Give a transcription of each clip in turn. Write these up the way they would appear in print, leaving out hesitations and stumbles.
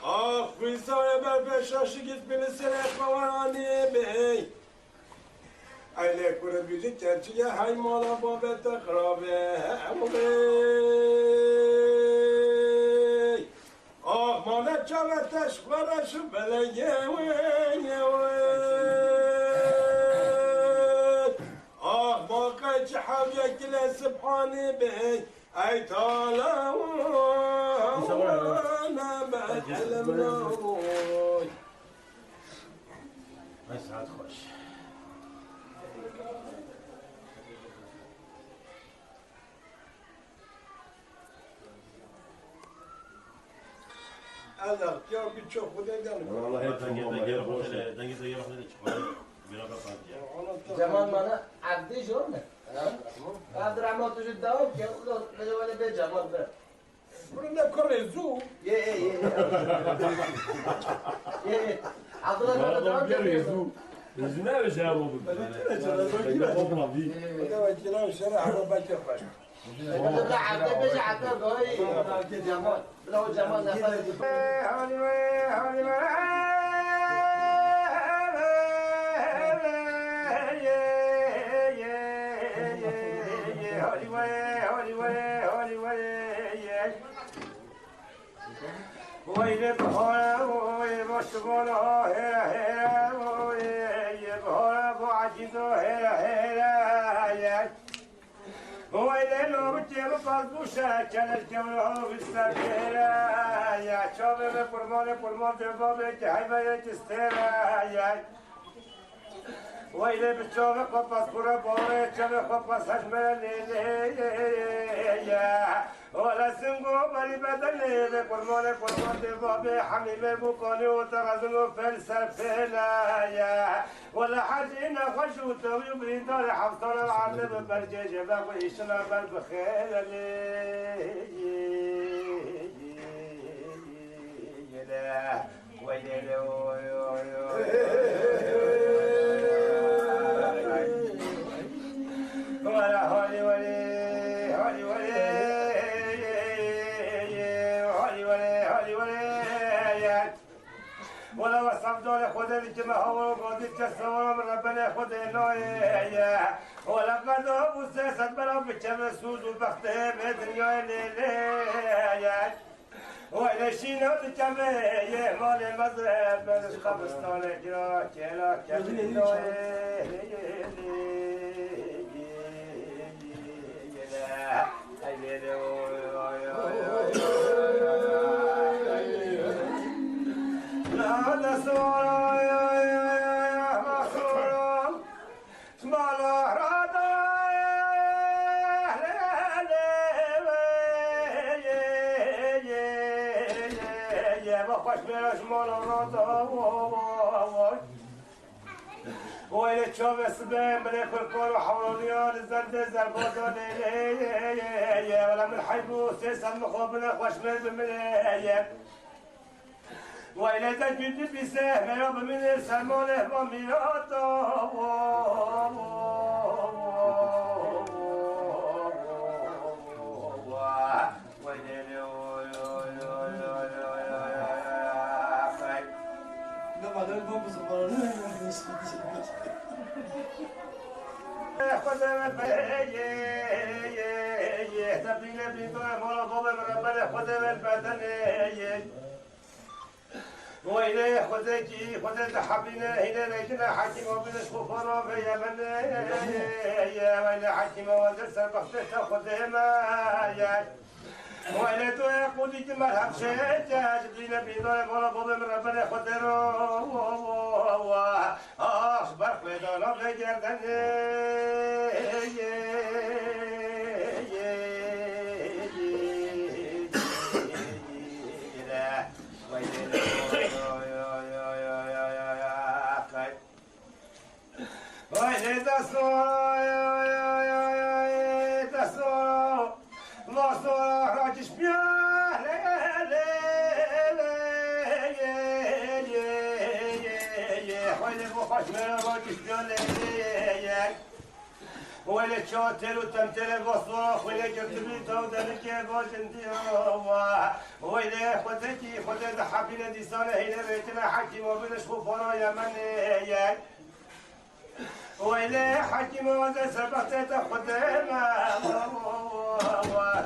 آخ ویزای بر بشاشی گیت بلسر اخوانی بی ایله کوره بیجی چرچیه های مالا بابت خرابه بی آخ مالا چاوتش خورش بلیه وی آخ موقع حاوية كلا سبحاني بي اي طالع وانا بتعلم روي هاي ساعات خوش هذا اختيار بتشوف وده والله هيك دنگی زیر خود چیکار بیرا بفرد جمال مانا عبدی جورنه عبد الرحمن تو جد داوم که لجوال به جمال به برنا كوريزو یه عبد الرحمن داوم که رزونه بشه ابو هذا وجهنا الشارع على باكر باش لا عبد بيجي عبد الغاي جمال لو جمال نفر ويلي بحوله ويبشبونه هيرا هيرا ويبحوله بوعجيزه هيرا هيرا ويلي لو بتجيب قلبوشة كان الجمله بالسبيرة يا شوبي بفرمان دبابي كهيبة تستيرا ويلي بتشوفي قبص برا بوري تشوفي قبص هجمة ليلي ولا سنقو بلي بدلي بفرمان دبابي حميمي بوكوني وتغزلو في السفينة ولا حاجينا خشو توي بريداري حفصنا العلم برجيج باقي يشنا بالبخير ويلي ولا هولي ولا وصف دول خود الجماعة وقود الجسور من ربنا خود النوية ولا قد أبو سيسد بلا بجمع سوز وبخته بدنيا الليلية وإلى شينا بجمع مال المذهب من القبستان جرا كلا هذا صورة يا مصورة مالا رادا يا بخش بلاش مالا رادا ويلي تشوف السبين بليك الكور وحولونيان الزند زربوطة ولا من حيبوس يسال مخوبنا خوش من بمليك وإلى تجد بسهم يوم من السماء وميراته وإليه خذيتي خذيت حبينا هنا لجنا حكيم وبنش خفرا في يمن وإلى حكيم ودرس بختك خذهما وإلى تو يقول لي مرحب شيء جبريل بيضاء ولا بابا من ربنا خذرو أخبر خذنا في جردن ولا شاطر وتمتل بصوخ ولا كتبي تودن كيفاش ولا خدتي خدت حبينا دي سنة هنا بيتنا حكيم وبنش خوفنا يا من ولا حكيم وذا سبقت خدنا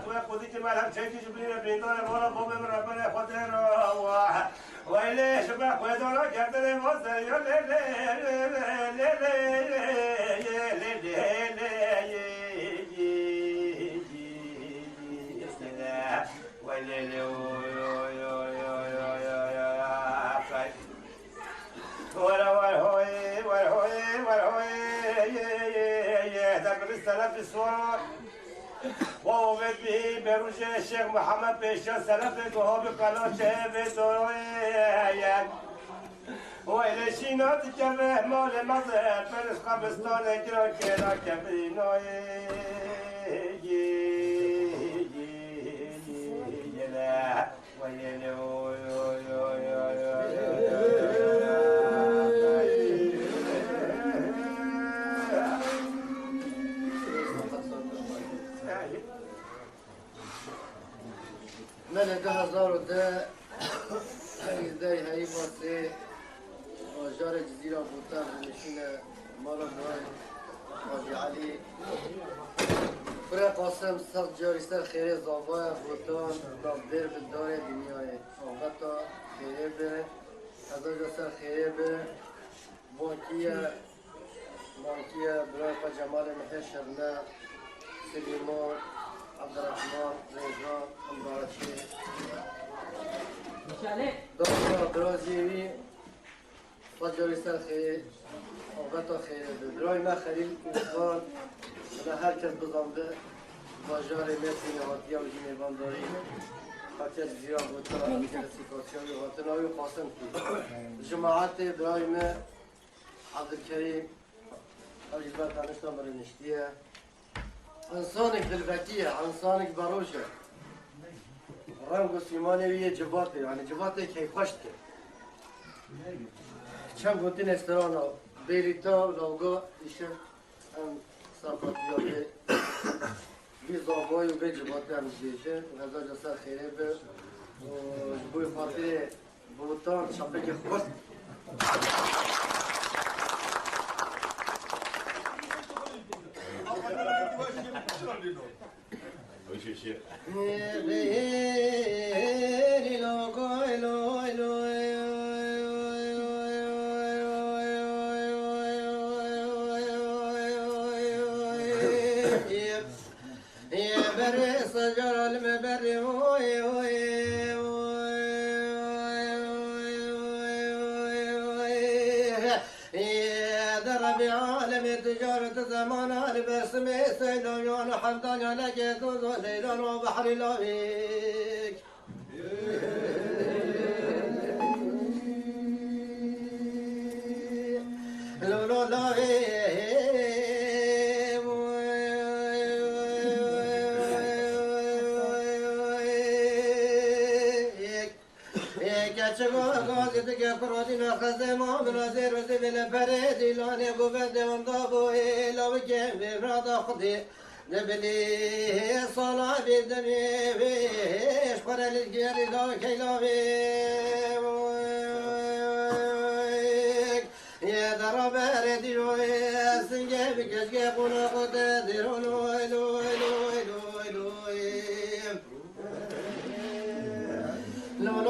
ويقضيك مالك شيء جبريل بين دار ولا بوب من ربنا خدنا ولا شبك ودولا كتر مصر السلف الصور وومد به بروج الشيخ محمد بيشا سلف وهو بقناة بدرويا وإلى شينات كبه مول مظهر فرس قبستان اجرا كرا كبرينوي من 2010 هاي هاي باسه آجار جزیره بوتر نشین مالا برای حاجی علی برای قاسم سخت جاری سر خیره زاوای بوتان نابدر به دار دنیای آقتا خیره به ازاجا سر خیره به بانکیه برای پا جمال مهر شرنه سلیمان عبدالرحمن رضا امبارچی دکتر برازیوی فجاری سر خیر آقتا خیر برای من خلیل انسان و هر کس بزنده باجار مرسی نهاتی و جیمیوان داری خاطر زیرا بودتا کلاسیکاسیون و وطناوی قاسم کی جماعت برای من عبدالکریم عجیبت دانشتان برای نشتیه انسانك بالبكية انسانك بروشة رنگ سيماني ويا جباتي يعني جباتي كي خشته كم قلتين استرانا بيريتا ولوغا إيشه ام ساقط يابي بي زاباي وبي جباتي هم جيشه وهذا جسر خيره به وجبوي خاطر بوتان شابك خوست سيلان حمدان لك دوزو ليلان وبحر لابيك لولو لابيك كاتشغو غازي تك فرودين خزما من زير وزبل فريد لاني قبد وندابو لو كان براد خدي نبلي صلاة بدمي بيش قرى للجيري لا كيلابيك يا درب رديو يا سنجاب كشكيبونا قدادرون ويلو لو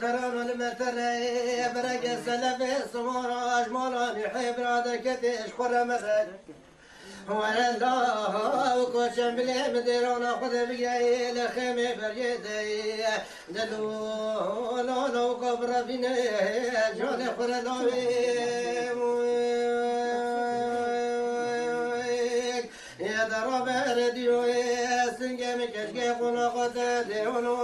ترون المتري برق السلف الصمور أجمل يحب رادك تيش قرى مثل ولا الله وكوشن بلي مديرون خذ بيا لخيمي بريدي دلو لو قبر بنا جون خذ يا درب رديو يا سنجم كشكي قنا قتادي ولو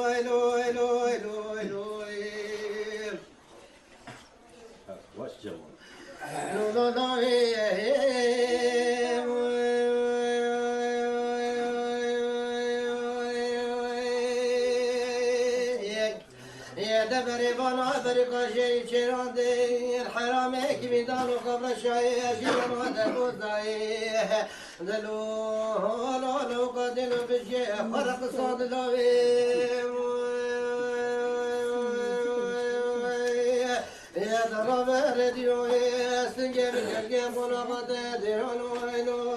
دبريبانا بريقاشي شيراندي الحرام كميدان وقبر شاي أجيبان ودبوزاي دلو لو قدلو بشي فرق صاد لوي يا درب رديو سنجر كرجم بلغت ديرون لوي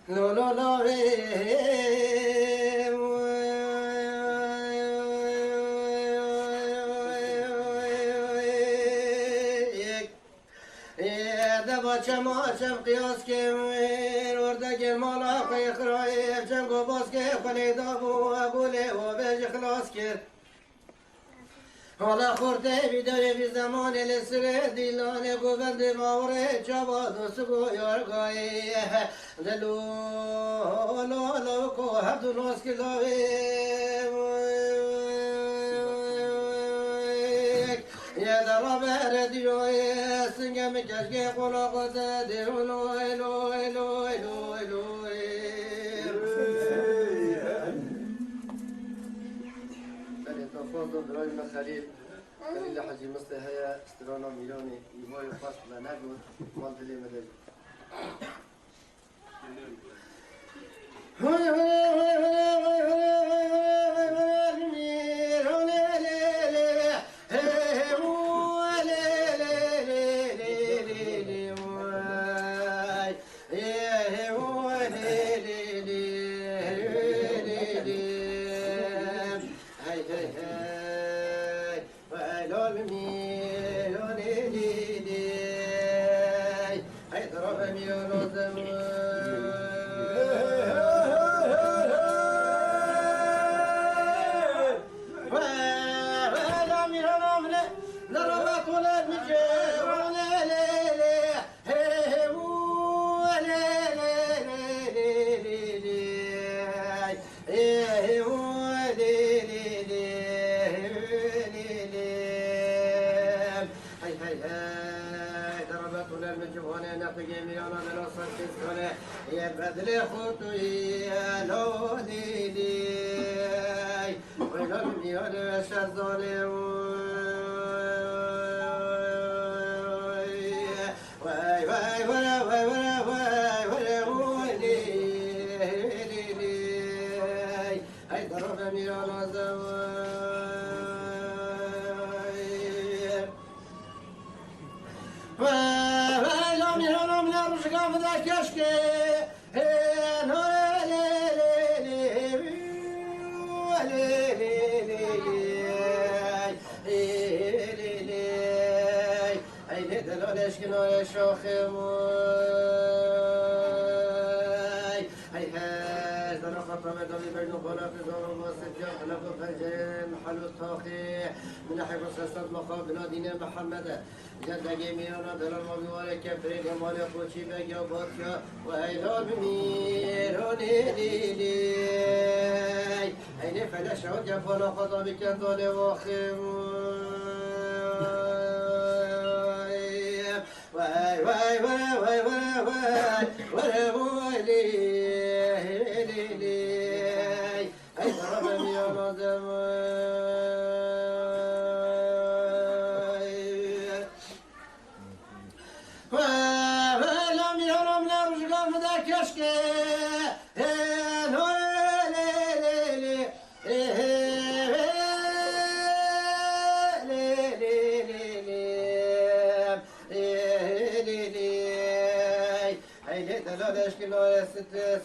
لا لا لا چم قیاس که ورده که مالا قیقرای چم گوباس که خلیدا بو ابوله و بیج خلاص کرد حالا خورده بیداره بی زمان لسره دیلانه گوبند باوره چابا دوست گو یارگای دلو لو کو هفتو ناس کلاوی یه درا بردیوی سنگم کشک قلاقات دیو لوی لوی لوی لوی لوی فاضل برای من خلیل حجی مصر هیا استرانا میرانی ایوای فصل نگود مال دلی مدلی بدل خطوی لودی دی ویلال میاد شرزانه وای وای وای وای وای وای وای دی دی ای درب میان آزم وای لا میانم نروشگام دکشکه کنار شاخ موی هی هی در خطام دمی بین بالا فزار و واسط جان خلق و پنجره محل و تاخی من حیب و سستاد مقابل دین محمد زندگی میانا دلال ما بیواره که فرید همال خوچی بگیا باتیا و ایلال میرانی دیدی این فلش ها که بالا خدا بکن داله واخی وای وای وای وای وای وای وای لی لی لی ای درب میان آدم وای لا میانم نروشگام در کشکه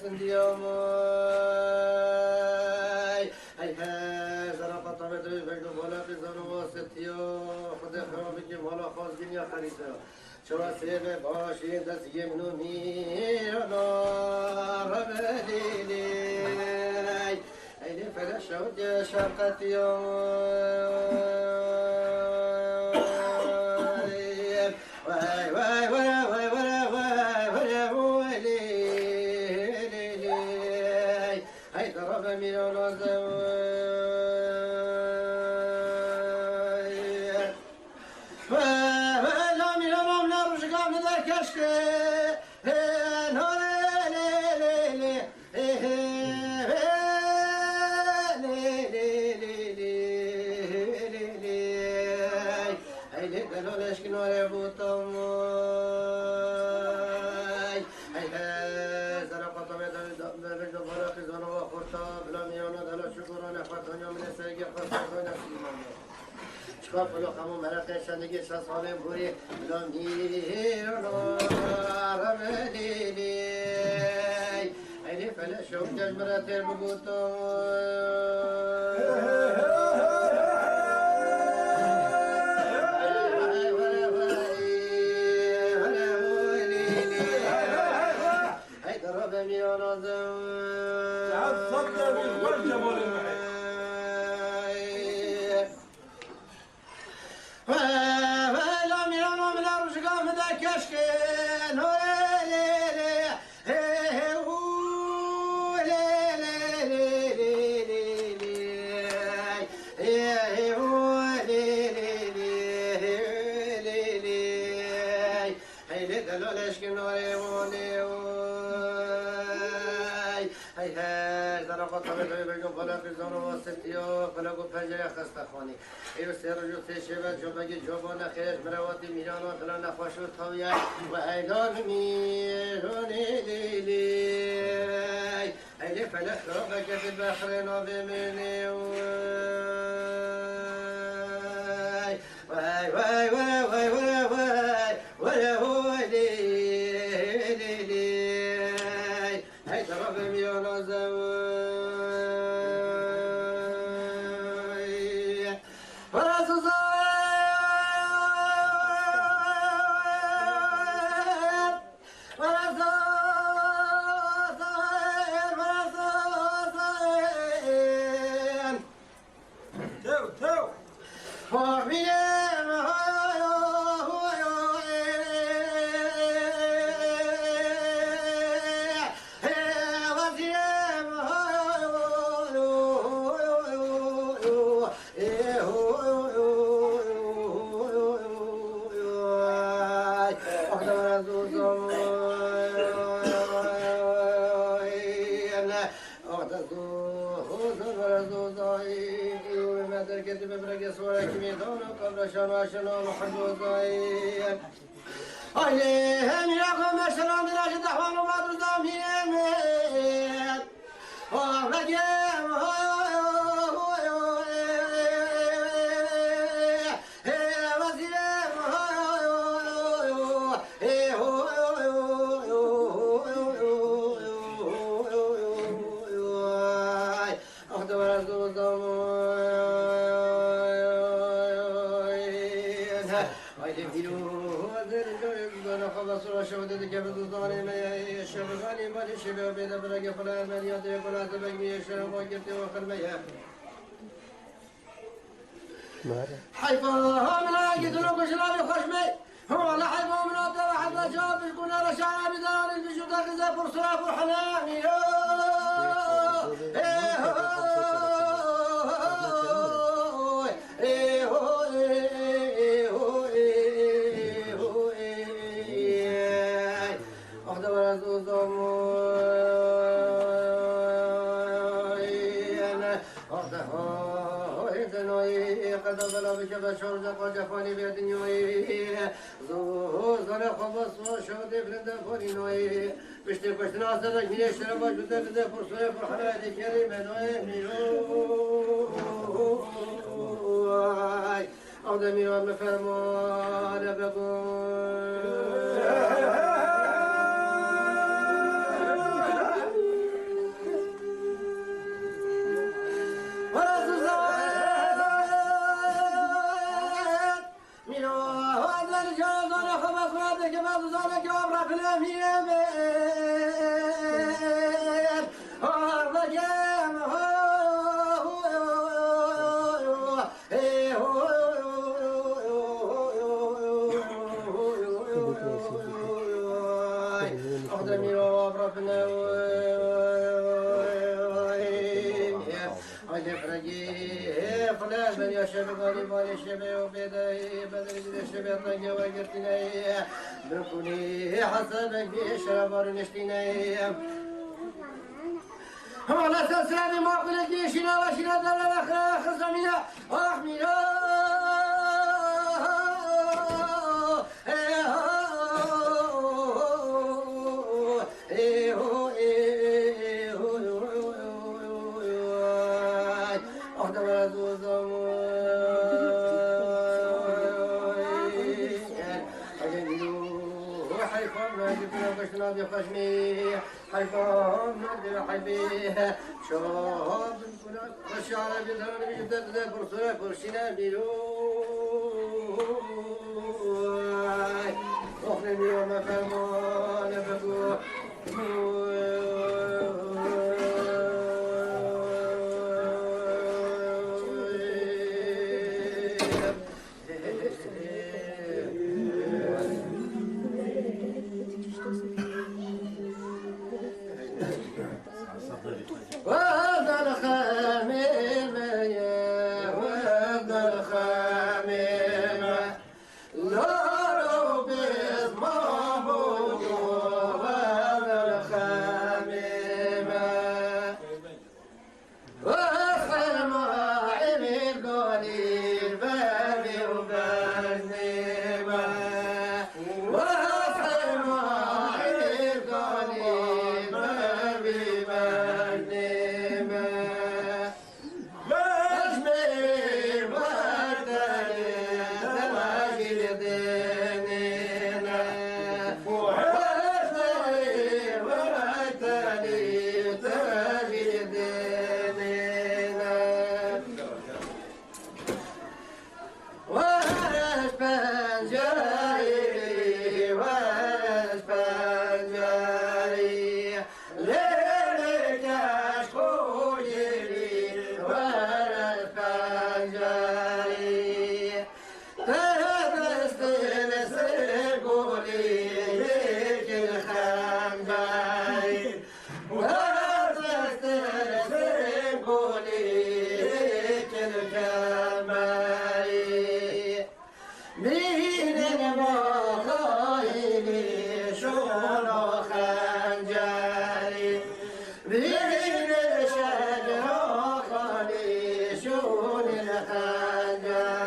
سنديوم اي هذا رقط مدري بين ولا في زنو ستيو خد خرابك ولا خاص دنيا خريطه شو سيب باشي دس يمنو ميرنا ربديلي اي فلا شود شرقتيو واي واي واي من العزوائي شکاف فلو خمو مرقه شندگی شا سالم بوری لامیر و نارم دیلی ایلی فلشو ججمرا تیر بگوتو خستخانی ایو سر جو تشبت جو بگی جوان خیر مروات میران و خلا نخواش و تاویه و ایلان میرونی لیلی ایلی فلک را بکفت بخر نابی منی وای وای وای وای وای وای وای لیلی ای طرف میران آزم عليهم يقوم السلام لله دحوان وبعض الضامين وفقيم شباب بيد برق فلان من يدي فلا تبقي الشرب وقفت وخرميها حيفهم لا يقدروا بشراب خشمي هو لا حيفهم من أطلع حتى شاب يكون رشعنا بدار البشوط أخذ فرصة وحناني شورج قاجفانی به دنیایی زور خواص و شود فرد فوری نوی بشته کشتن آسد میره شرم باش بده بده فرصه فرحانه دیگری منوی میرو آدمی رو بفرمان بگو شبابي بالي شباب وبداي بدري الشباب طاقة وقرتني بركوني حسبك بشرب ونشتني ولا تسرني ما قلت لي شنا وشنا دل خصمنا واحمينا حيفان جبنا بشنا بخشمي حيفان بحبي شاب كنا خشعنا بالهرم يدد برسول برشنا بيلو أخرني وما فهمان بقو وهذا الخميم يا وهذا الخميم لا رب اسمه وهذا الخميم وخيم عمي قليل بابي وبنيمة وخيم عمي قليل بابي بنيمة مجمي وقتلي تواجد ديننا وقتلي وقتلي تواجد ديننا ورش بنجاري ورش بنجاري ليلك أشكويري ورش بنجاري تبستل سيقولي ليك الخنجاري وتبستل سيقولي ليك الخنجاري مين المخايلي شونو خنجاري مين الشجر خالي شون الخنجاري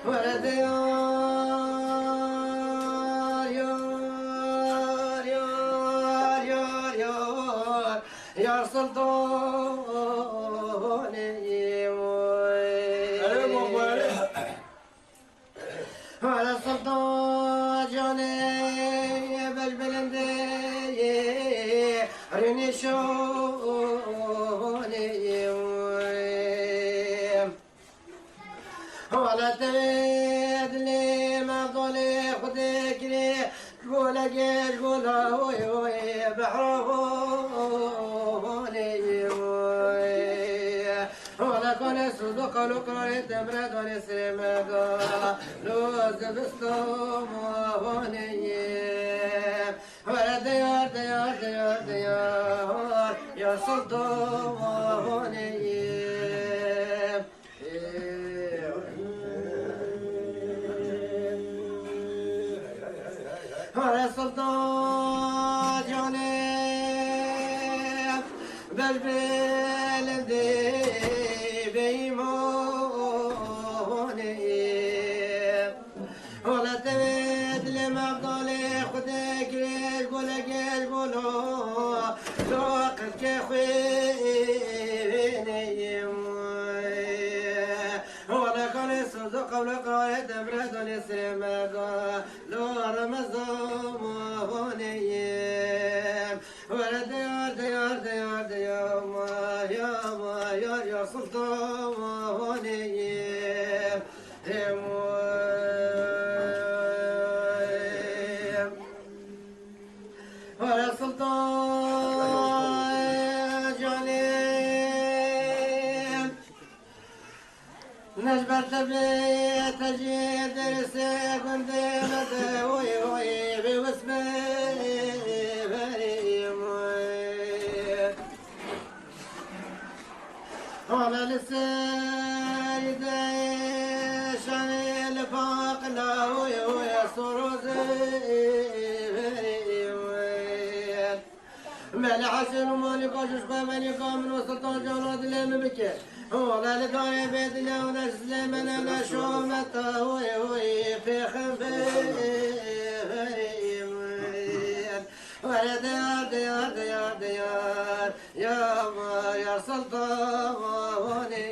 ولد يار يار يار يار يار يا سلطاني على السلطان جاني بالبلندي ريني شوني ولا تريد لي ما ضلي خدك لي قول اجيش قول هوي هوي بحروني ولا كون صدق لو كنت مراد ولا سماد لوز بستوم وهوني ولا ديار ديار ديار ديار يا سلطان وهوني ولا سلطان جاني بالبلدي بيموني ولا تبد لما بضلي خدك ليش بولا جيش بولو لوقت كخويني ولا كان يصدق ولا قايد برد ولا سمد لو رمزهم وهوني ولا ديار ديار ديار ديار يا سلطان وهوني ولا سلطان جاني نجبرت بيت جيد درسي قندي مدى وي وي بوسمي بريم ولا لسيدي شاني لفاقنا وي وي سروزي بريم ملعسن ومالي قاشش قامني قامن وسلطان جانود اللي مبكي ولا لقاي بيت الله ولا سليمان انا شومته هوي هوي في خفيف ولا ديار ديار ديار ديار يا سلطان وهوني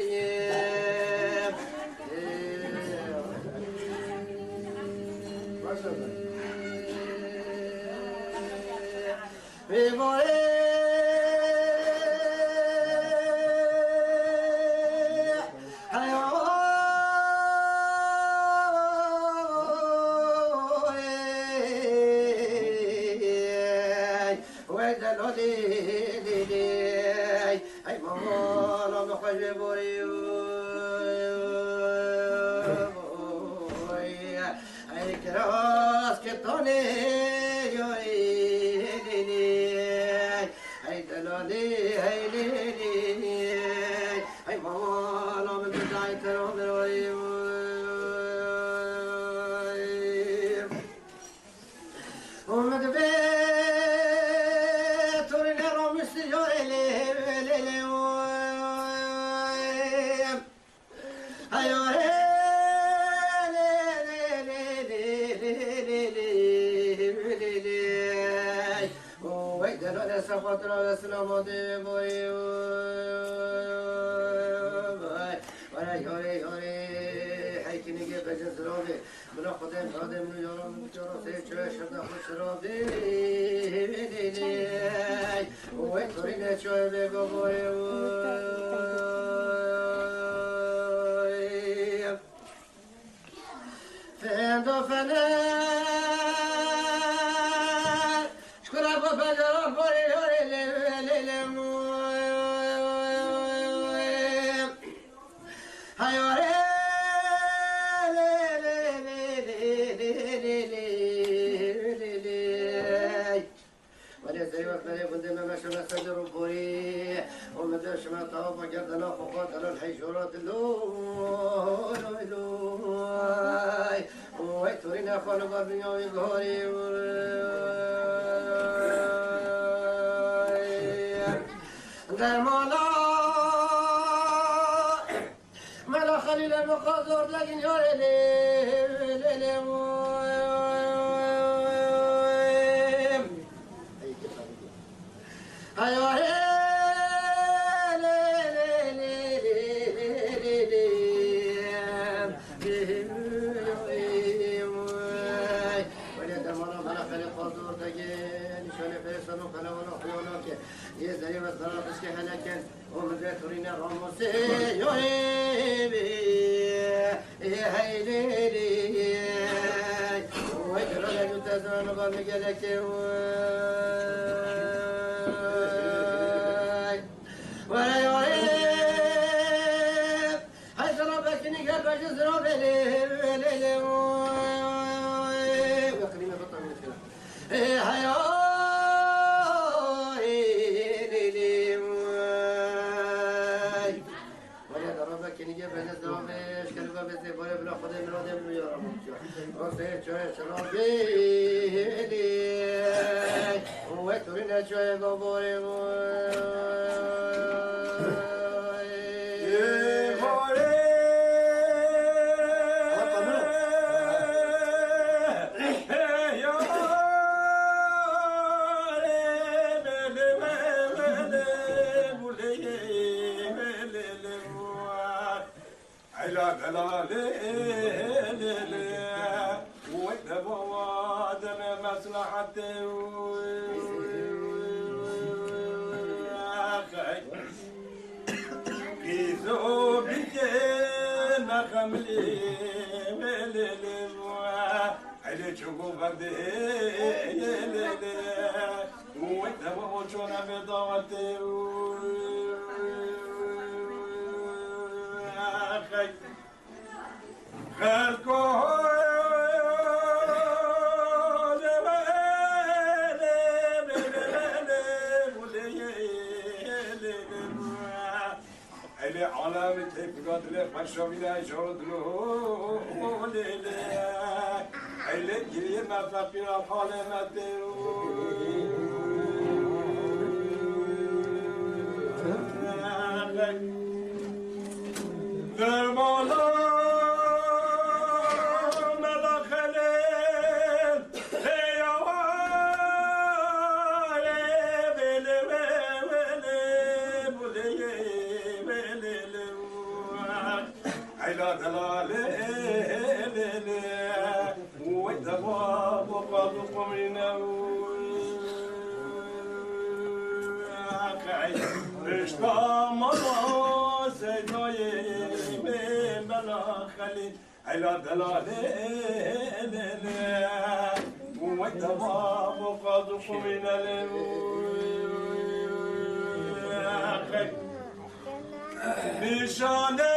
خی بشتام آواز جای بلا خلی ایلا دلاله وتباب قاذف من بشانه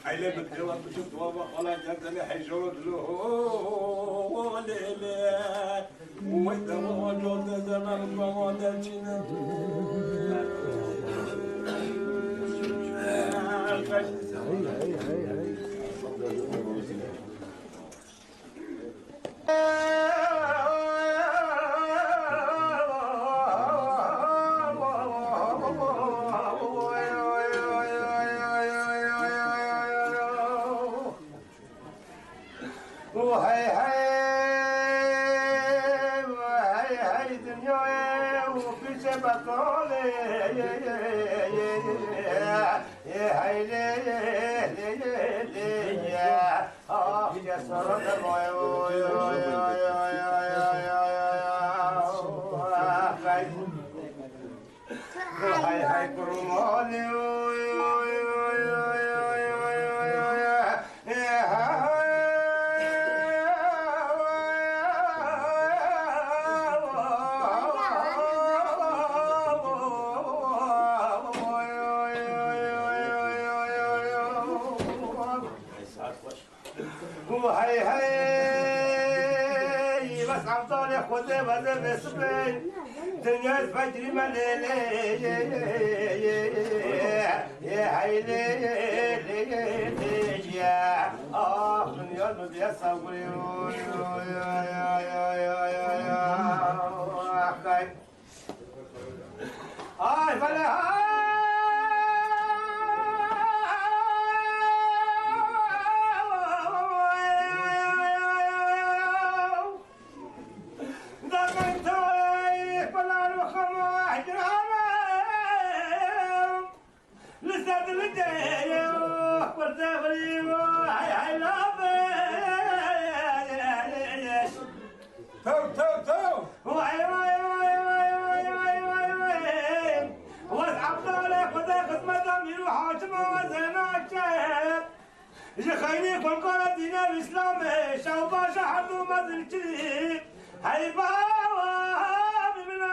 عيلة بتجوز بشوف وابا خلا جدني حيجود له ليلة وإذا ما جود زمان ما دلشنا دنيا فجر مليلي يا هيلي يا دنيا دنيا صبري يا فلا خيني كل قرى دين الإسلام شوبا شحد ومدن كريم هاي بابا من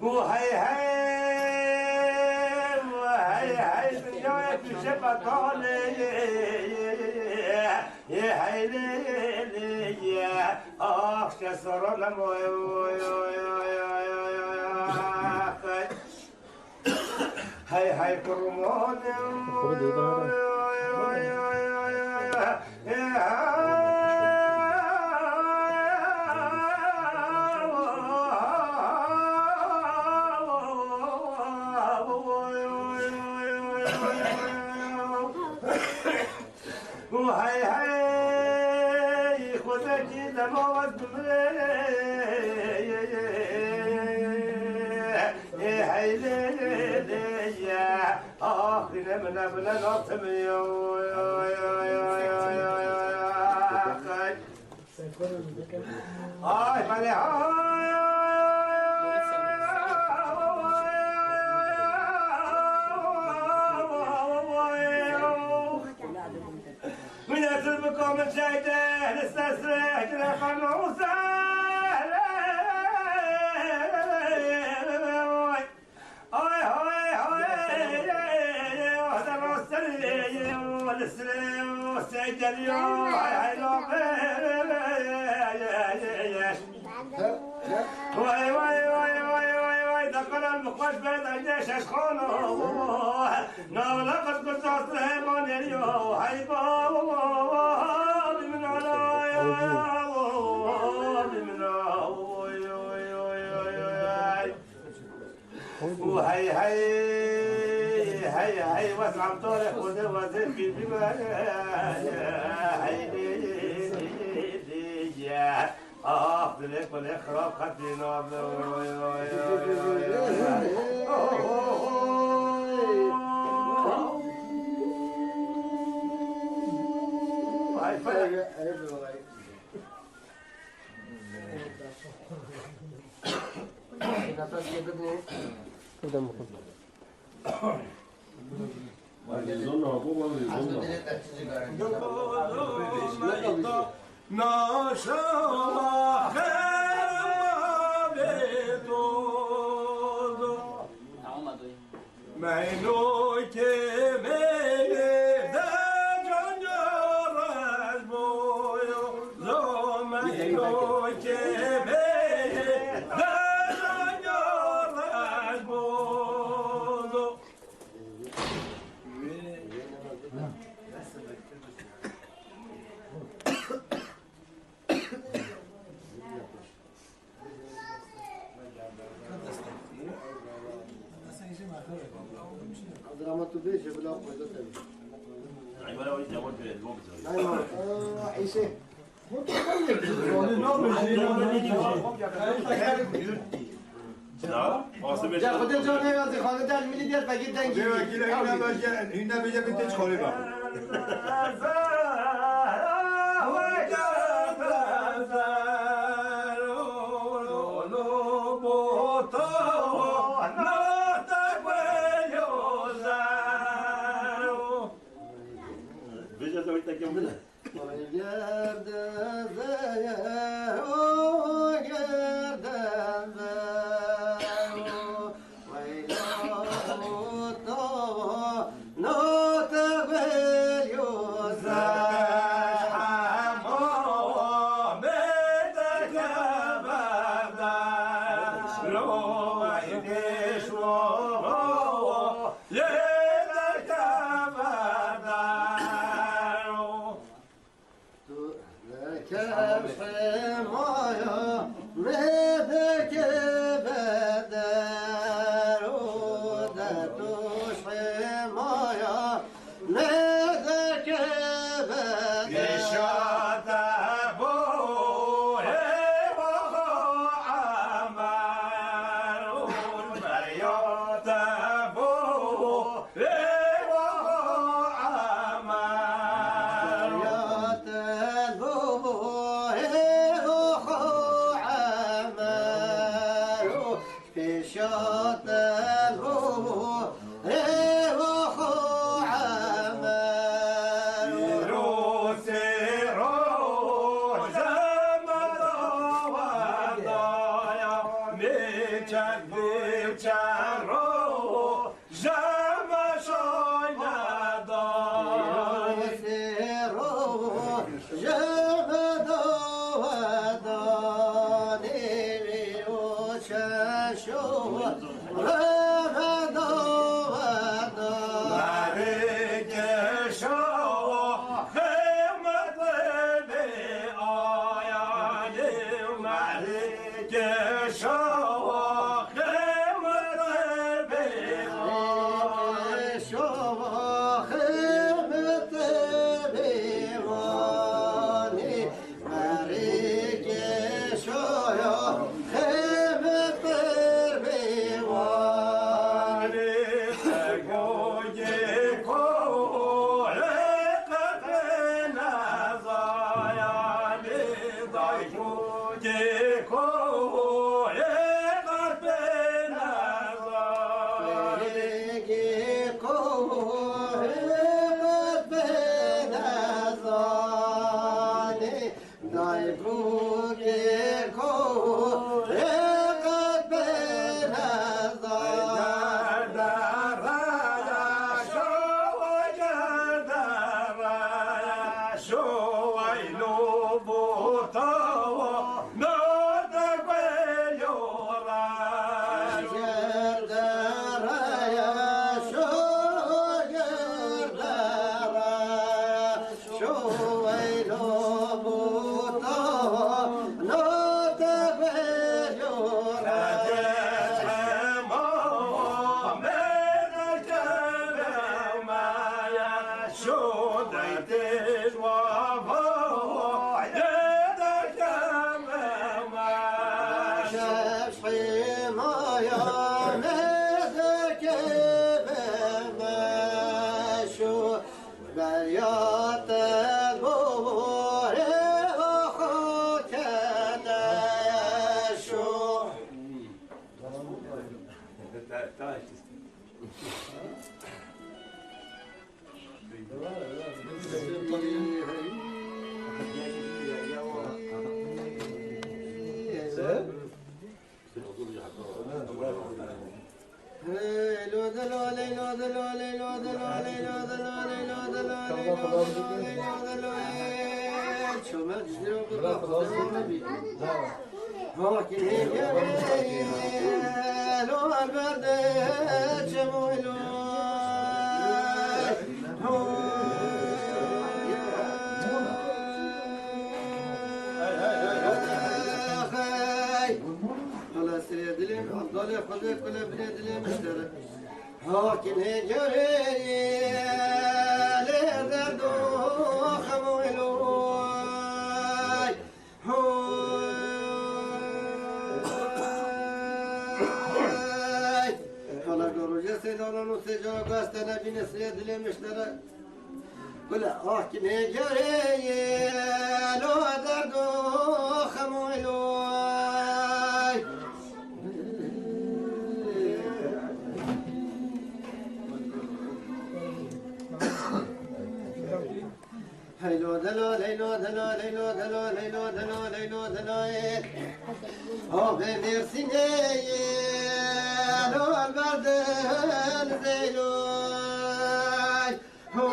وهي دنيا تشبه طالي يا هيلي يا اخ شسر لمو هاي كرمون وهاي خذك دموت هاي يا آخر من أبنى نطم هاي فلي من أسلمكم الشيطان استسرح كرفا وسهلا واي دخل المخرج بين الجيش اشخونه نغلقت قصص رهبان اليوم هاي بابا من علايا من وهي هي هي هي واسع طارق وده وزير في بما يا أفضل والإخراج خدينا دراماتو بيجي بلا قوة تبي. عمال أقول جوال في الوقت. عيسى. لا واسه بشه. جا خودت جا نمیازی خانه در میلی دیار بگید دنگی. اینا بجا بیتش خالی با بشه تو ایت کم بده. هاكن هجري لدرد خمولوي هاي حالا گروجه سیدانو سجا گستنه بین سید لمشتره كل هاكن هجري لدرد خمولوي هيلو دلو ليلو دلو ليلو دلو ليلو دلو ليلو دلو هو بمرسيني لو البرد زيلو هو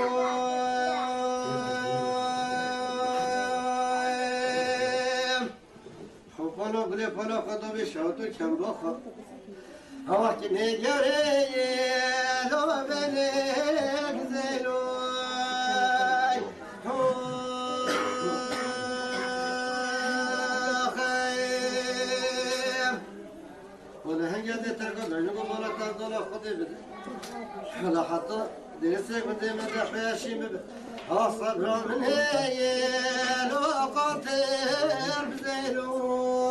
حبنا بلي فلا خطب شوتو كم بخا هو كني جري لو بلك زيلو حالا حتی درسته کنده مدرخه شیم اصبر من هیل و قاطر بزیلوی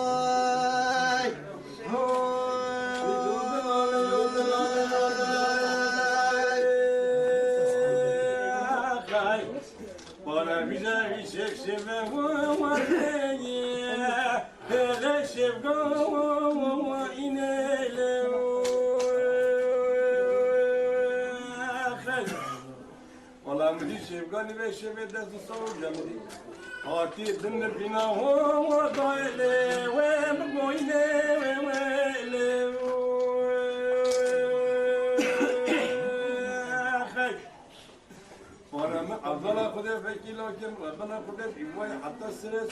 بارا بیزا بیشک شبه و مدنیه هله شبگا و اینه والله مدي شيبقاني بشيبه دست صور جمدي هاتي دن بنا هو ضايلي وين بويني ويلي خي وانا ما افضل اخذ في لكن ربنا خذ في موي حتى السرس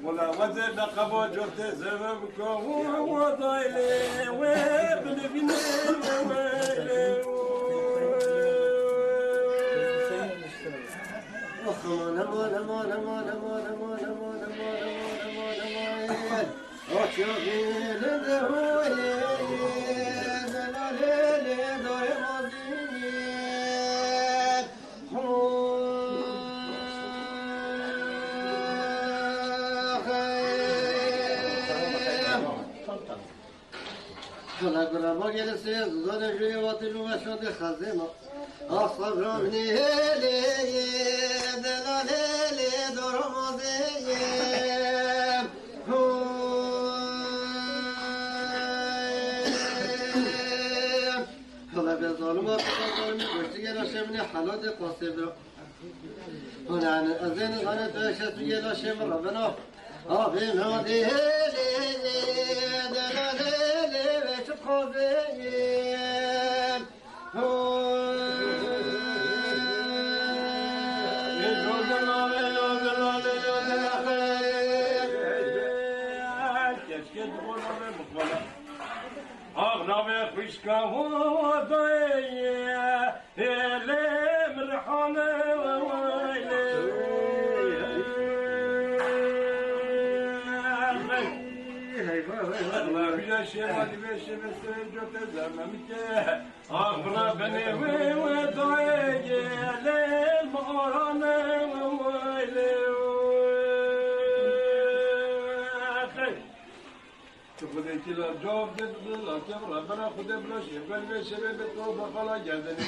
ولا وزن لقبو جوت زبك هو ضايلي وين بنا ويلي ما gelirse zor jüvatı başladı hazema asabram niheli delaleli dormazeyim hala be zalim atlarım koştu gel aşemine halat qasibro yani azan zane taşat gel aşem rabbena abi nadiheli delaleli ve çıkazeyim أغنى خشكة وضيّة اللي مرحانة وويلي الله بيا شيمالي بيشي بسجو تزممك أغنى بني وضيّة اللي مرحانة وويلي خود کلا جواب داد لکن ربنا خود بلاش بل بشه به تو بخلا گردنی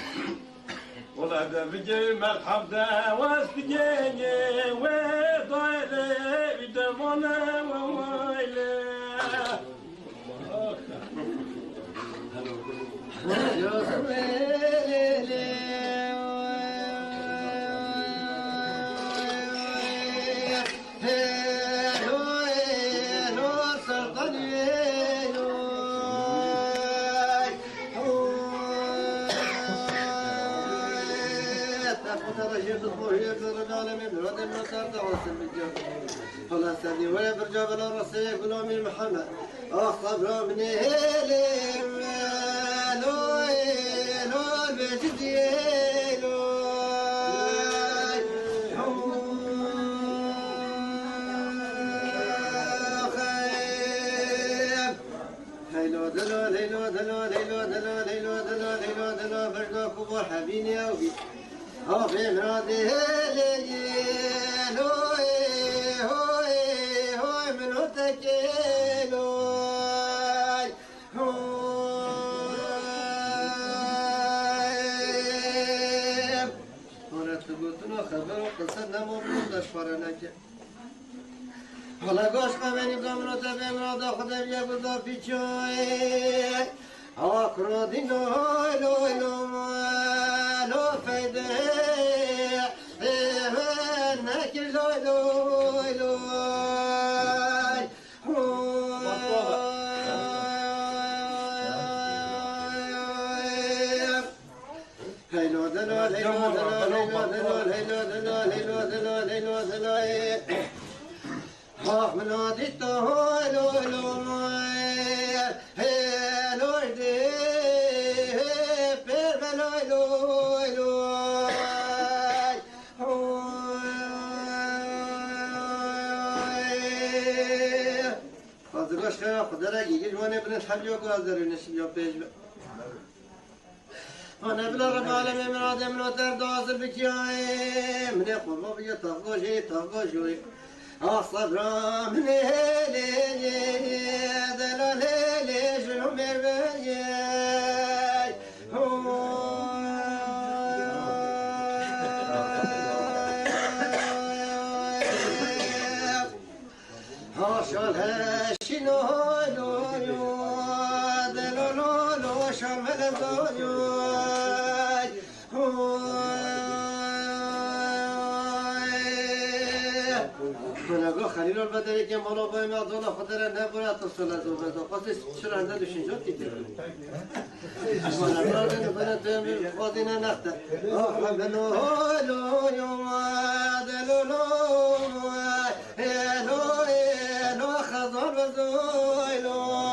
ولا ده بيجي مرحب ده واس بيجي وضايله بدمونه ووايله فلسطيني ولا برجع بلا راسي غلامي محمد صبر من هلم لو بجدي لو هيلو دلو هيلو دلو هيلو دلو هيلو دلو هيلو دلو برجع كبر حبيني أوبي في مرادي هلو حالا گوش قبلی دامنو تبیم را دا خودم یه بودا پیچوی آکرودی لوی لوی لو فیده نکر لوی لوی لوی هیلو دلو هیلو دلو هیلو دلو هیلو دلو هیلو دلو هیلو دلو منادي تهولو لو هلو دي بيرملو لو لو فاضل شخير خدرا يجي وانا ابن الحبل وقادر نشيو بيج انا بلا رب العالمين من ادم لو درد واصل بكياي من يقول ما بيا تغوجي صبر من هلي دلال هلي شنو مربي شال هشينو لو دلال لو شمل زوجو خلیل البدری که مالا بایم از اون خاطر نبوده تصل از اون بذار خاطر شرنده دوشینجات دیده مالا برادن بنا تیم خادینه نخته آخ بنو لو یومد لو لو لو لو خزان بزوی لو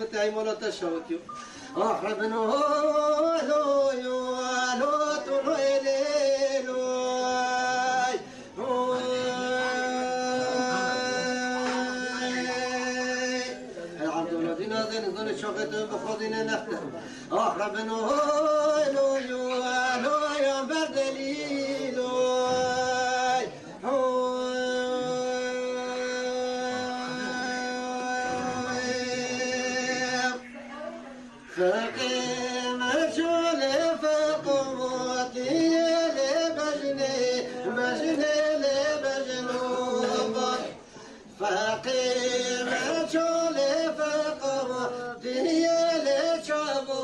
متى مولا تشوتيو أحربنا لو يو لو تلو إليلو العبد الذين زين زين شقت بخدنا نخته أحربنا لو يو لو يا بدليلو فقيم شول فقوتي لبجني لبجنوبا فقيم شول فقوتي لشابو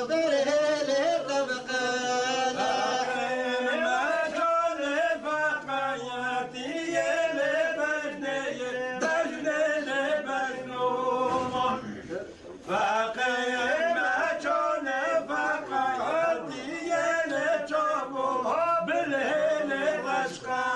بره لطبقانا فقيم شول فقوتي لبجني لبجنوبا فقيم Aşka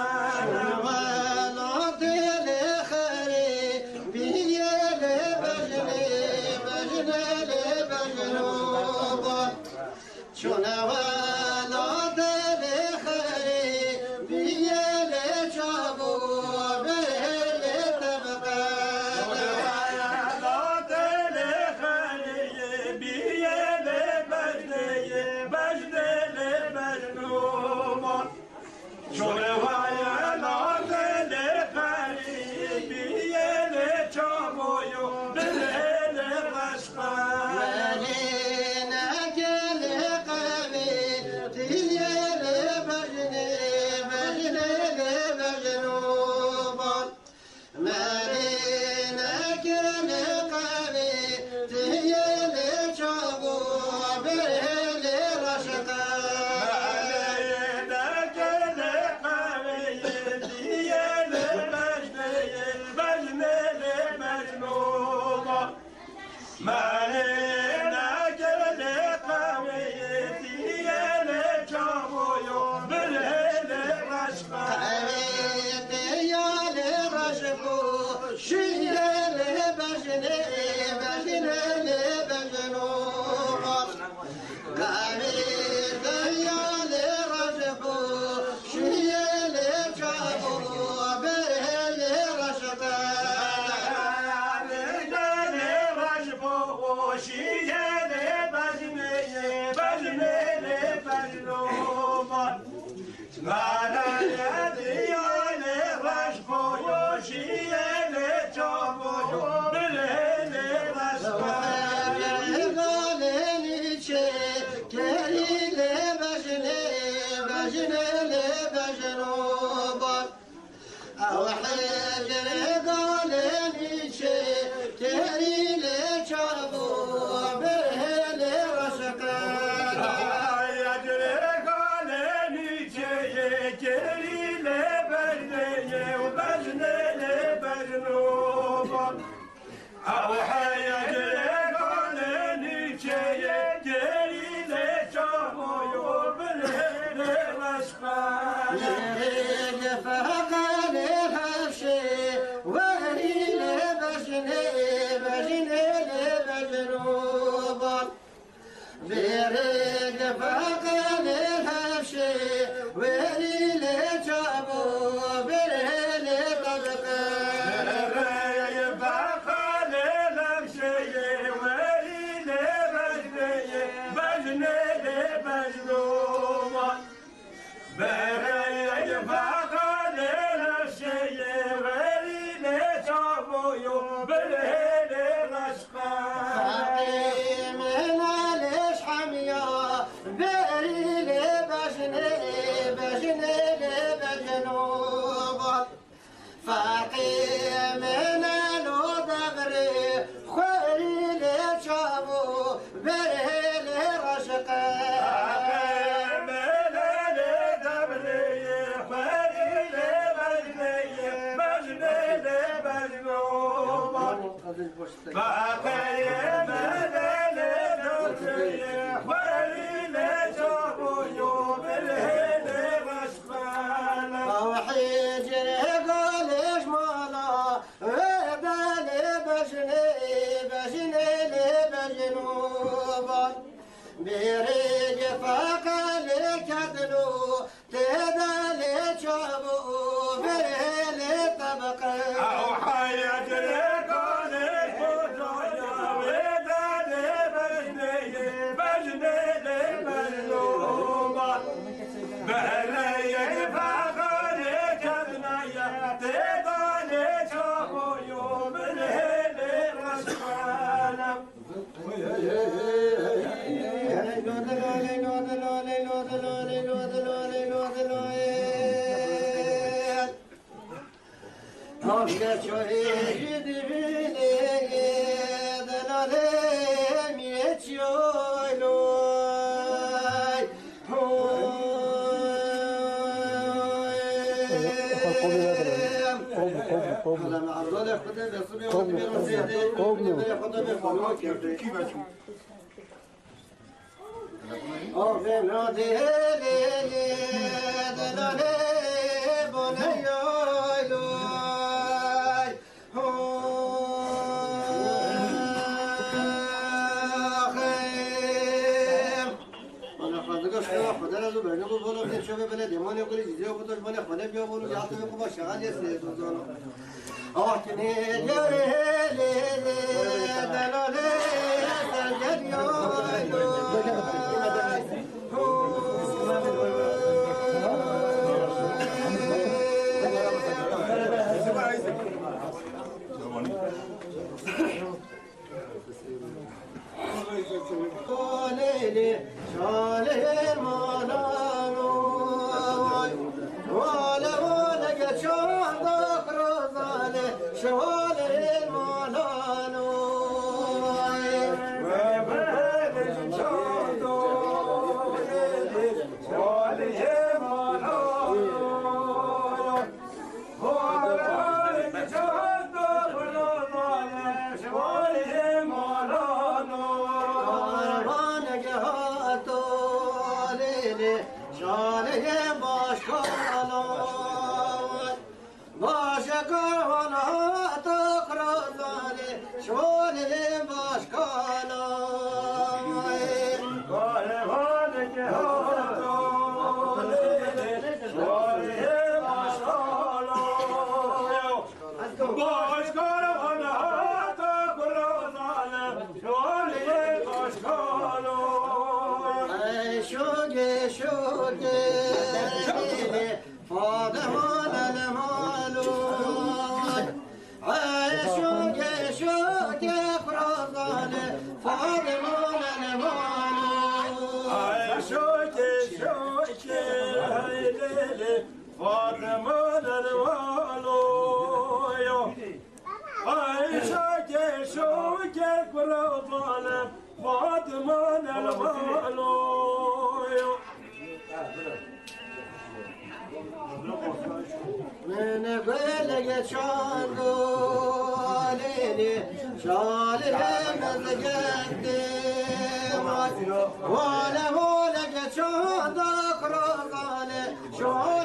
ولا ولك شو ذكر قال شو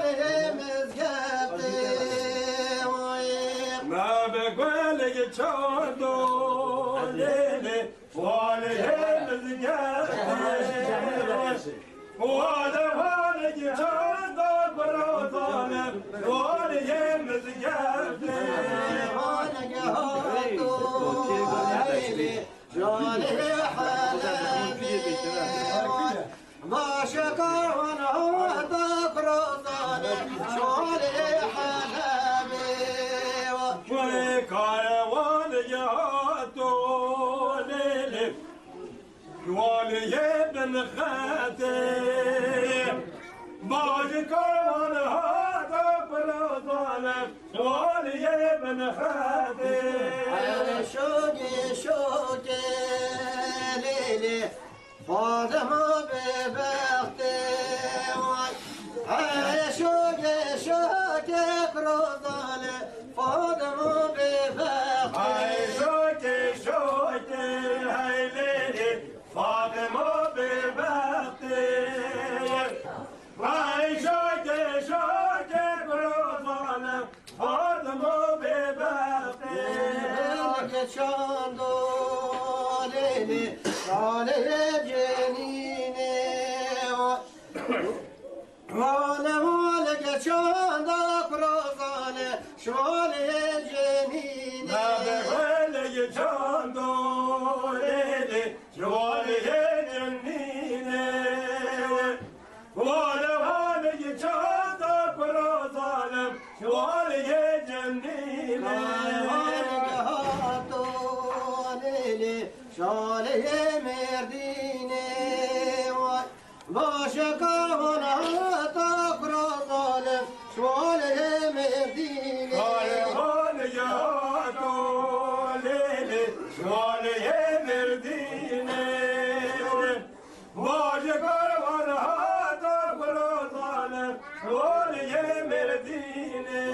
والي چاندو لیلی والي مزگردی والي چاندو برادانم والي مزگردی جاني حلبي ما شكرون هو تقرصان جاني حلبي وكاروان يهاتو ليلي والي بن خاتم باج كاروان هاتو برادانم والي بن خاتم شوقي ليلي فاطمة ببختي يا شوقي كروزاني فاطمة ببختي شوقي هاي ليلي فاطمة ببختي هاي شوقي كروزاني فاطمة ببختي شاندو ليلي علي جنيني وانا شاندو كروزاني شوالي جنيني والي چاندو لیلی والي جنيني والي چاندو برادانم والي جنيني شاله مردینه باشه کانا تقرا ظالم شاله مردینه والياتو ليلي والي مرديني واجه كروان هاتا برادانم والي مرديني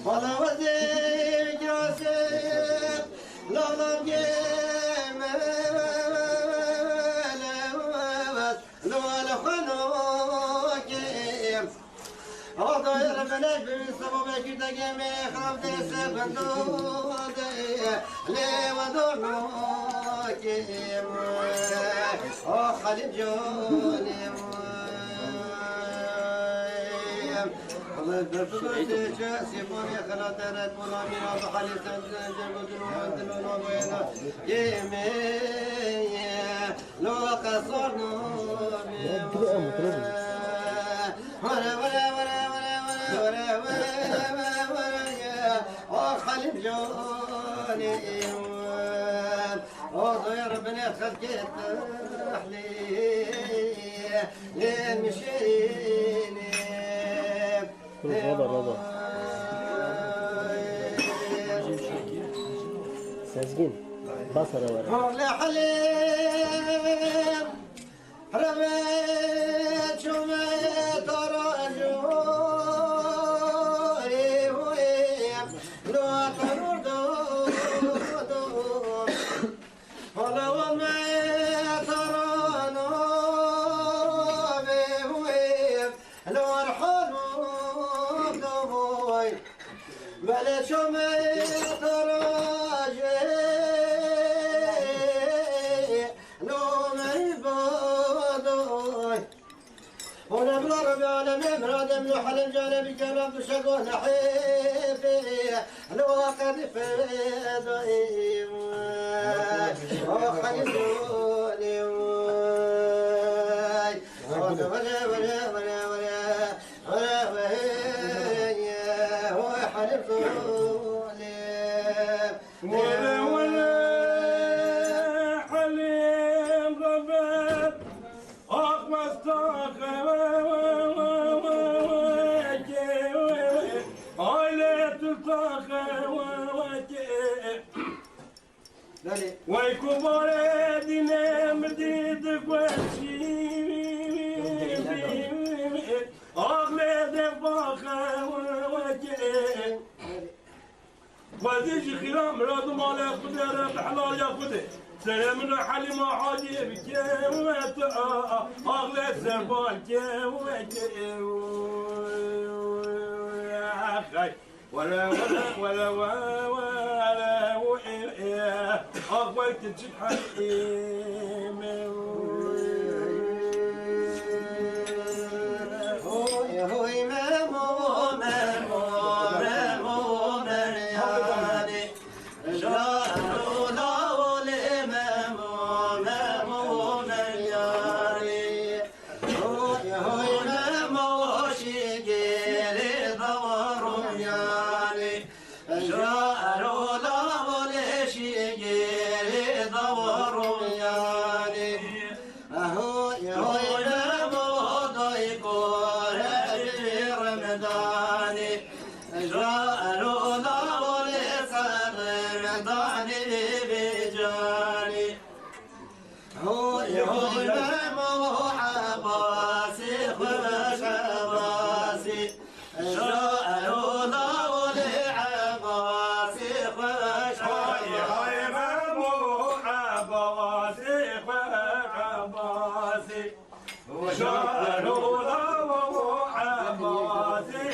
ولا وزير جاسم لا لا جيم لو على خنوكيم أضير بلاش بسبب كده جميع خربت السبندود لي ودونوكيم خليل جوني الله يبارك سيبوني خلات رات منامي هذا حالي سنجل ودلون دلون وبينا يمي لو قصرنا ولا ولا ولا ولا ولا ولا ولا خليل جوني يا ربنا خلقت تحليه للمشيني رضا سازقين بصرة ورا لا حليم رميت شميت رجولي ويم لو تردو ولو ما ترانو بويم لو ارحلو دوي بلا شميت راجي لو ما يبادوي ونبلا ربي العالمين مرادم لو حلم جانبي جنب شقو نحيفي لو قد فدوي وخليلوني ولا ولا ولا ولا ولا ولا ولا وحلفوني ولا ولا حليم غباب أخمس طاقة عائلة الطاقة ويكبر دينا مديد قواشي أغلى دفاخة وجه وزيج خيرام راد مالا قدر بحلال ياخده سلام حالي ما حاجي بكيوت أغلى سبال كيوت يا أخي ولا ولا ولا ولا أغويت تجيب حقيم هوي هوي مامو مامو مامو مرياني جارو داولي مامو مامو مرياني هوي هوي مامو شيقيلي دورو يعني جارو داولي شيقيلي دورو يعني هوي هوي مامو ضيقور رمضاني جارو داولي صار رمضاني بجاني هوي هوي مامو عباسي خوش عباسي جارو داولي عباسي خوش هاي مامو عباسي عباسي وجارو داولي عباسي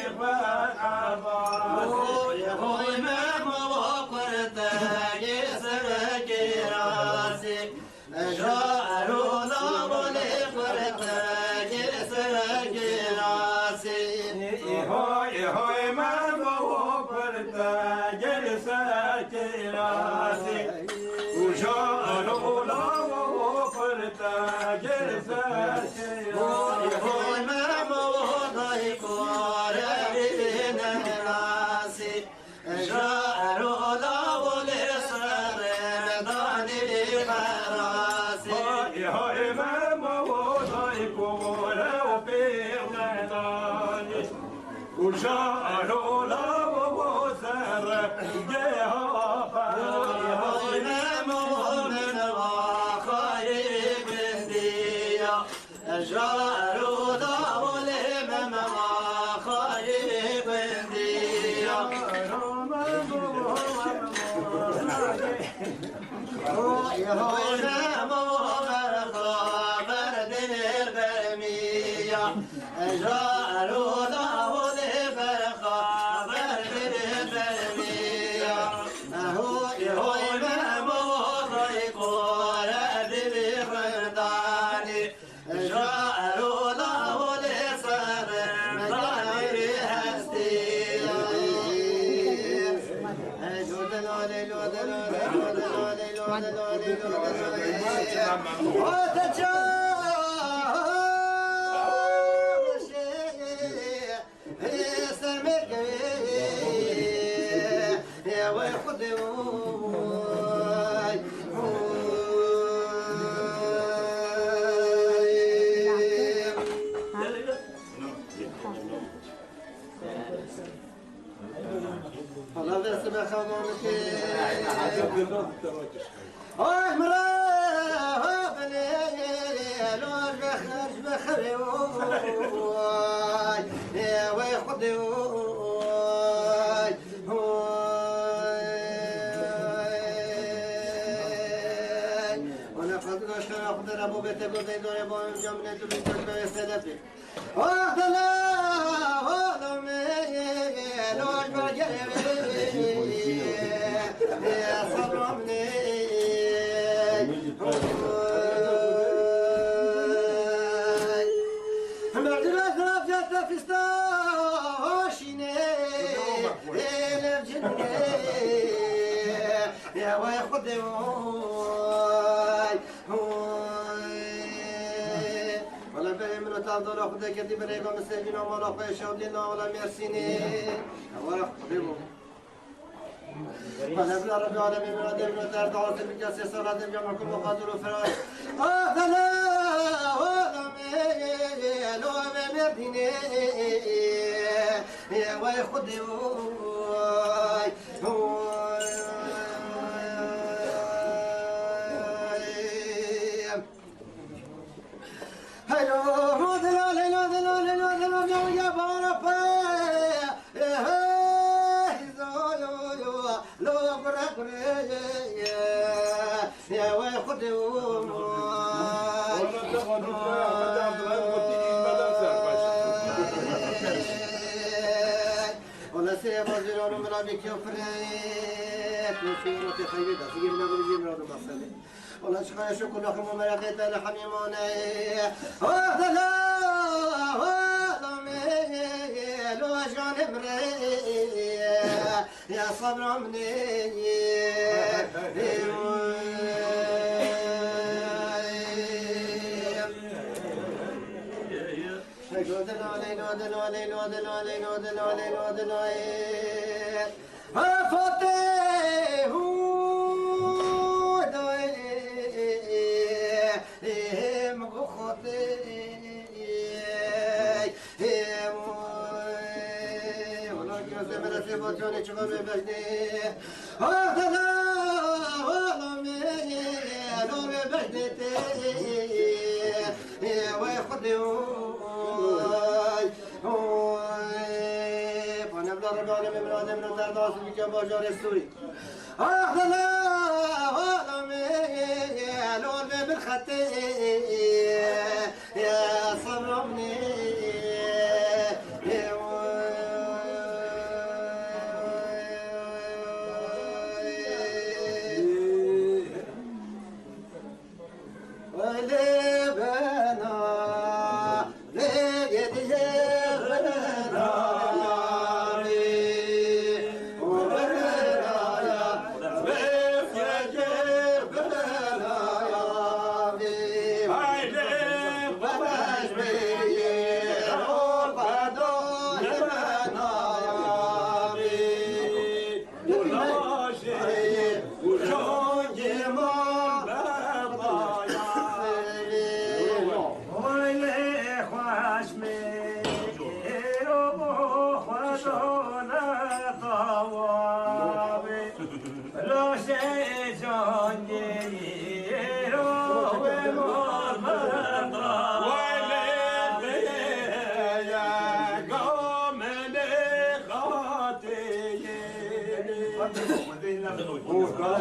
عباسي هوي مامو قرتاج سرقي راسي جارو داولي قرتاج سرقي راسي هاي مامو فرتا جلسة راسي وجارو داولي فرتا جلسة هوي مامو ضيقور بين راسي جارو داولي صار رمضاني براسي هاي مامو ضيقور وبيغناني وجارو داولي صار هوي مامو من وخايب ديا جارو داولي من وخايب ديا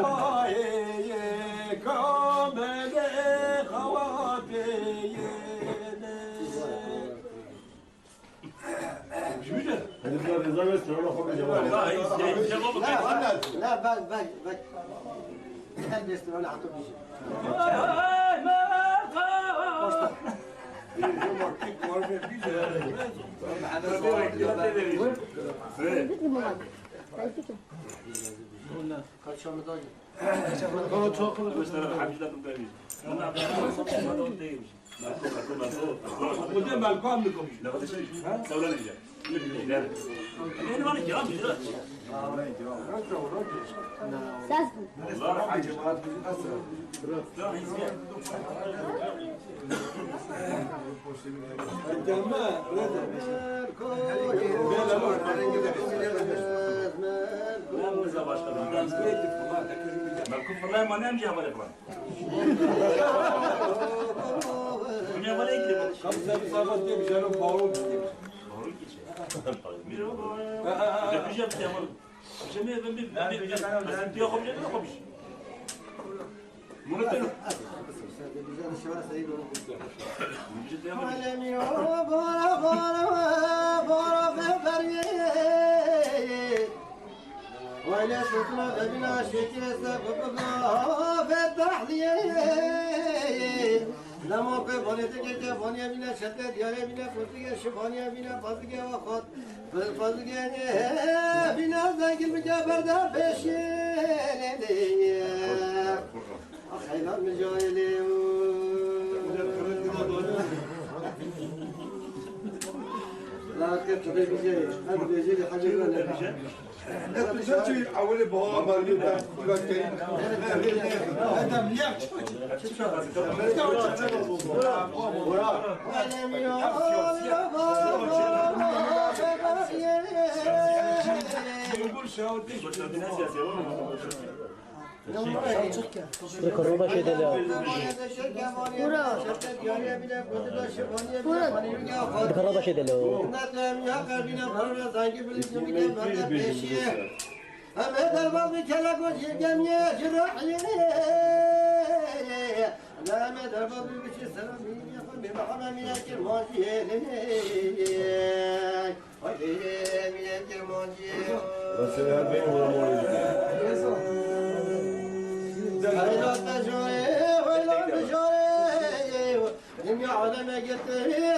وقايه كامل خواتي لا باك هل بيستمعون على طول وده مالكم لكم والله ما نمشي على الإخوان. من يوم اللي خمسة بصابات كيف جالهم باروم ولا سطنا بنا شكل سبب فتح لي لما بنيتك جبانيا بنا شتت يا بنا فتك شبانيا بنا فتك وخد فتك بنا زنقل بجبردا بشين خير مجايلي لا كنت بيجي هذا بيجي لي حاجه شو حولي بها مالي هذا مليح Korona şey dedi. Korona şey dedi. دنيا عالمه قلت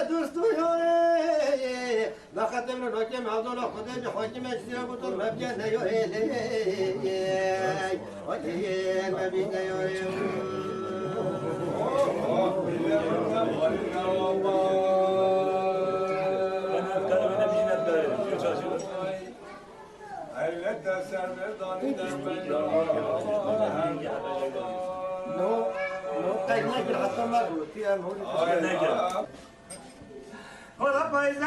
دوستو يوري ما خدمنا الحكم عبدالله خدم بحكم اجزيره بطل ما بجانا يوري وكيين ما بينا يوري ولا فايزة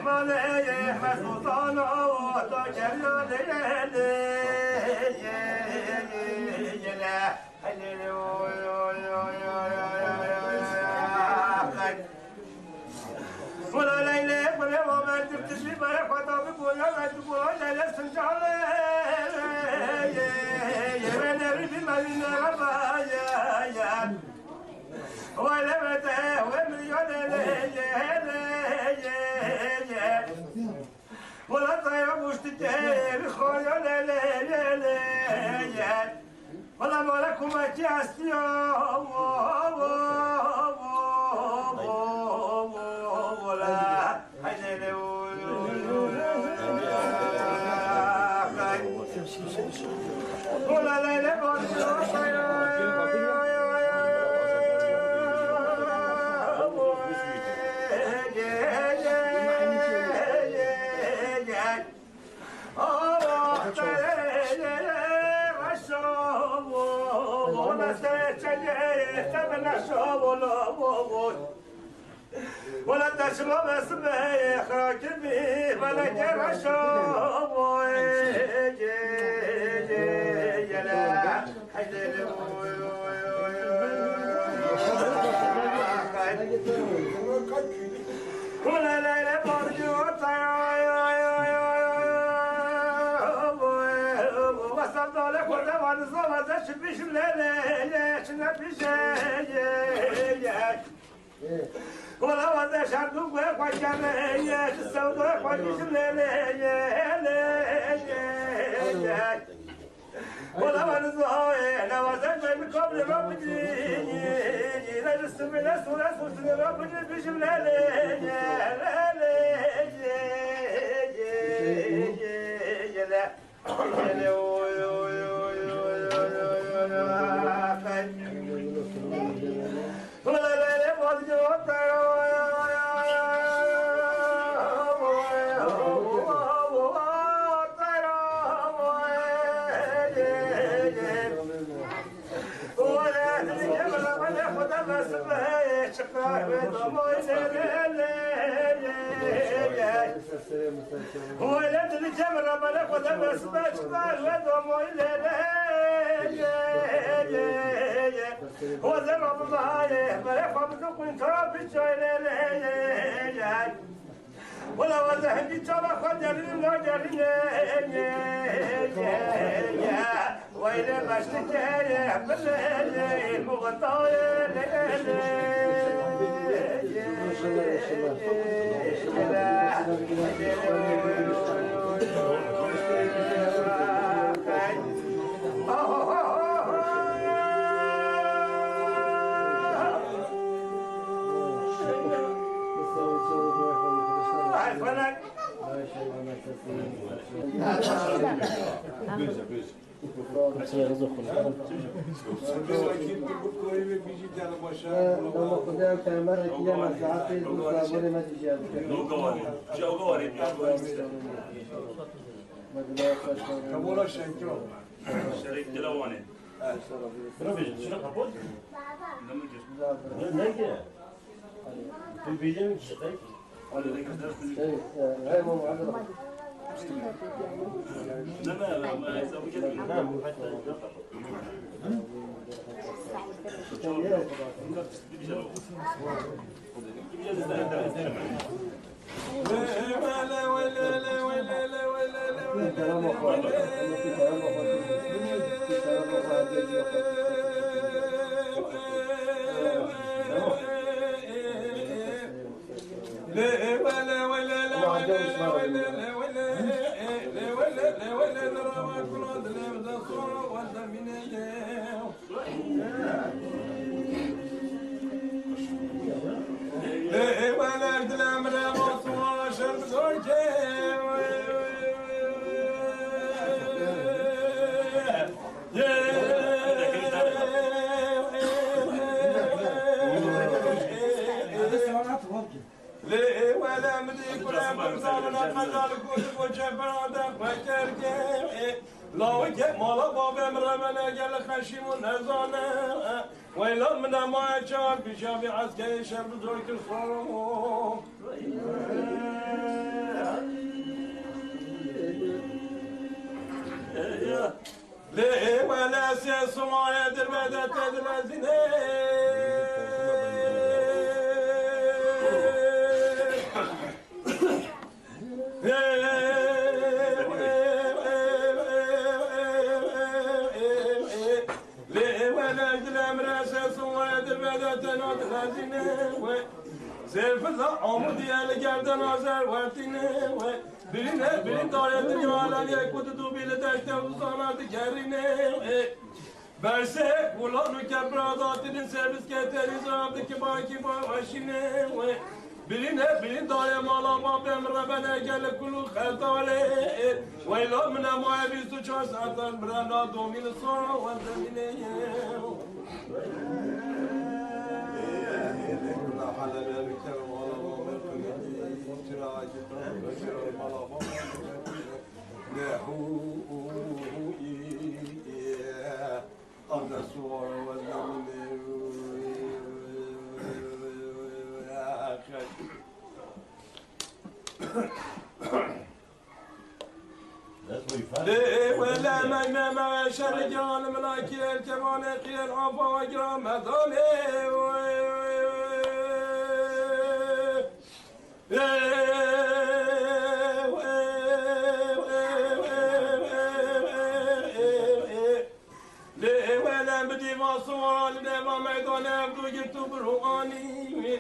مالي مسلطانا وتجلى ولا ليلة ولا ما تبتسمي ولا خطابك ولا ما تقول ولا استنجال يا من ربي ما لنا ربايا ولا متى ومن ولا طيب مش تتهيب خويا لا لا لا لا ولا مالكم ما تياسيا ولا حيدي ولا لا لا ولا تشرب اسمي خاكبي ولا ترشب يلا حيدر ولا لا لا برجو دوان الزوازة شبيش الليلة شنا بيشاي ولا وذا شردوك وقجرية السوداء وقجيش الليلة ولا ونزوي لا وزن من قبل ربي لا جسم لا سورة سورة ربي بيجم لا لا ولد الجمر ملك ودبس بشبال ودم وزرب ضايه ملك وبدق من تراب الجيل ولا وزهدي ترى خجل الوجل وإلى مشتكي بالليل مغطايا لما خدام كان مرة كده ما ساعات ولا ما تجي نو قوارب جاو قوارب كمولا شنكرو شريك دلواني رفيج شنو قبول لما جيت في الفيديو شقيق هاي مو معذرة لا ما يسوي كذا نعم لاوك مالا بابم رمنا قال خشيم ونزانه ويلا من ما جاب بشابي عسكري شرب زوج الصوم ليه ولا سيس ما يدر بدأ تدرزني سيف الله عمودي على جردن آزر وقتینه و برین داره دنیا یک بود دو بیل داشته و زانات گرینه برسه بولانو که براداتین سرویس که تریز رابطه که باکی باشینه و برین داره مالا با بمره بنه گل کلو خلطاله و ایلا من ماه 24 ساعتان برانا دومین سارا و زمینه على ذلك ولا ممكن ترى ولا ما شرجان ملاكي الكمان خير عفا وجرام بگیر تو بروانی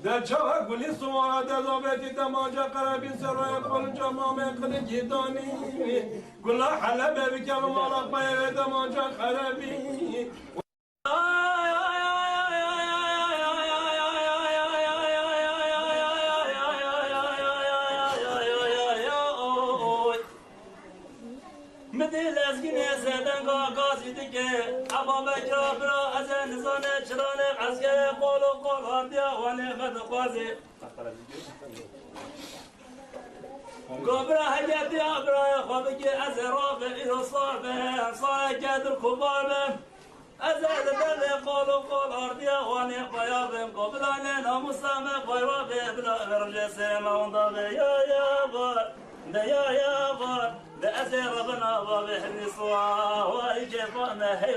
در چاه گلی سوارا در زابطی دماجا قربی سروی قل جمام قل گیدانی گلا حلبه بکم مالق بایه دماجا قربی مدل از گینه زدن گازی دیگه عبابه کرابرا از نزانه چرانه از گره قول و قول هاردیا وانه خد خوازی گبرا هجتی عبرای خوابی که از رافع ایرو صاربه صاره کدر کباربه از دل قول و قول هاردیا وانه قیابه قبلانه ناموسامه قیرابه بلا ورجه سیما وندابه یا بار يا بار ده ربنا باب حني صوا ويجب ما هي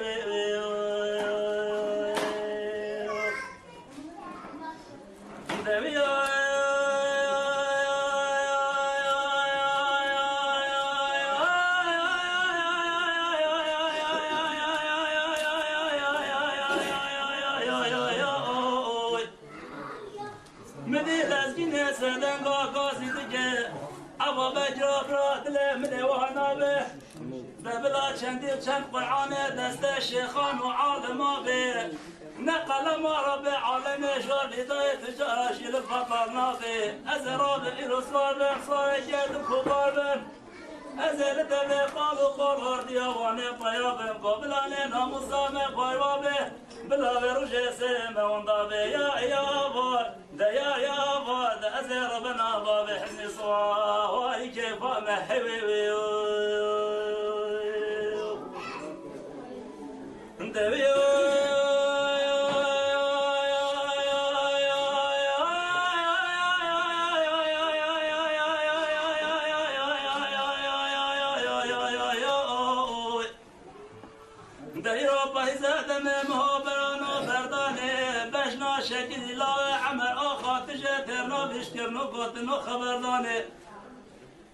مدي لازقين سدن قاقاسي دجه أبا بجرب راتله من وانا به ببلا چندی چند قرآن دست شیخان و عالما به نقل ما رب عالم شار بداية تجارة شيل الفضل نافي أزراب إرسال بحصار جد كبار أزل دبي قالوا قول هردي واني طياب قبل أن ناموسام قربابه بلا برجع سيم وندابه يا بار ده يا بار ده أزل ربنا باب حني صوا وهي كيف ما حبيبي شكل لا عمل آخر تجترنا بيشترنا قاتنا خبردانه